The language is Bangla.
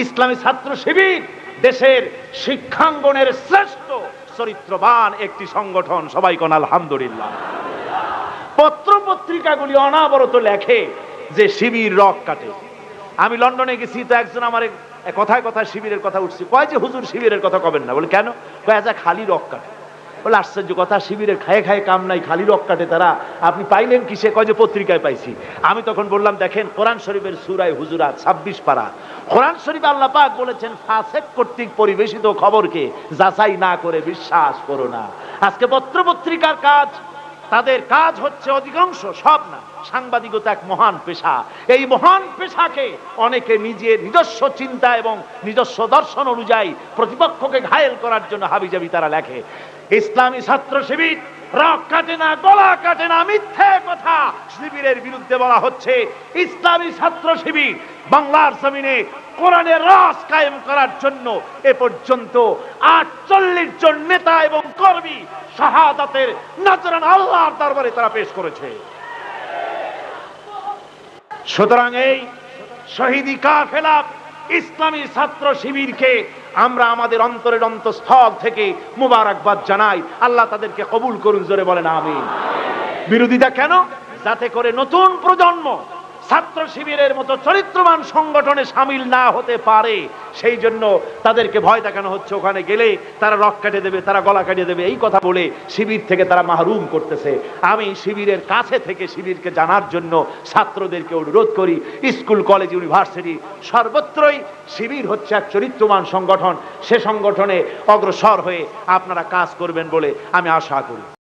ইসলামী ছাত্র শিবির দেশের শিক্ষাঙ্গনের শ্রেষ্ঠ চরিত্রবান একটি সংগঠন। সবাই কোন আলহামদুলিল্লাহ। পত্র পত্রিকাগুলি অনাবরত লেখে যে শিবির রক কাটে। আমি লন্ডনে গেছি, তো একজন আমার কথায় কথায় শিবিরের কথা উঠছে, কয় যে হুজুর শিবিরের কথা কবেন না। বলে কেন? কয় যা খালি রক কাটে। বলে আশ্চর্য কথা, শিবিরের খায়ে খায়ে কাম নাই, খালি রক কাটে তারা, আপনি পাইলেন কিসে? কয় যে পত্রিকায় পাইছি। আমি তখন বললাম, দেখেন কোরআন শরীফের সূরা হুজুরাত 26 পারা, কোরআন শরীফে আল্লাহ পাক বলেছেন ফাসেক কর্তৃক পরিবেশিত খবরকে যাচাই না করে বিশ্বাস করো না। আজকে পত্র পত্রিকার কাজ, তাদের কাজ হচ্ছে অধিকাংশ, সব না, সাংবাদিকতা এক মহান পেশা। এই মহান পেশাকে অনেকে নিজের নিজস্ব চিন্তা এবং নিজস্ব দর্শন অনুযায়ী প্রতিপক্ষকে ঘায়েল করার জন্য হাবিজাবি তারা লেখে। ইসলামী ছাত্র শিবির রক কাটে না, গলা কাটে না, মিথ্যে কথা শিবিরের বিরুদ্ধে বলা হচ্ছে। ইসলামী ছাত্র শিবির বাংলার জমিনে কোরআনের রাজ কায়েম করার জন্য এ পর্যন্ত 48 জন নেতা এবং কর্মী শাহাদাতের নজরানা আল্লাহর দরবারে তারা পেশ করেছে। সুতরাং এই শহীদি কাফেলা ইসলামী ছাত্র শিবিরকে আমরা আমাদের অন্তরের অন্তঃস্থল থেকে মুবারকবাদ জানাই। আল্লাহ তাদেরকে কবুল করুন, জোরে বলেন আমিন। বিরোধিতা কেন? যাতে করে নতুন প্রজন্ম ছাত্র শিবিরের মতো চরিত্রবান সংগঠনে সামিল না হতে পারে, সেই জন্য তাদেরকে ভয় দেখানো হচ্ছে। ওখানে গেলে তারা রক কেটে দেবে, তারা গলা কেটে দেবে, এই কথা বলে শিবির থেকে তারা মাহরুম করতেছে। আমি শিবিরের কাছে থেকে শিবিরকে জানার জন্য ছাত্রদেরকে অনুরোধ করি, স্কুল কলেজ ইউনিভার্সিটি সর্বত্রই শিবির হচ্ছে এক চরিত্রবান সংগঠন। সে সংগঠনে অগ্রসর হয়ে আপনারা কাজ করবেন বলে আমি আশা করি।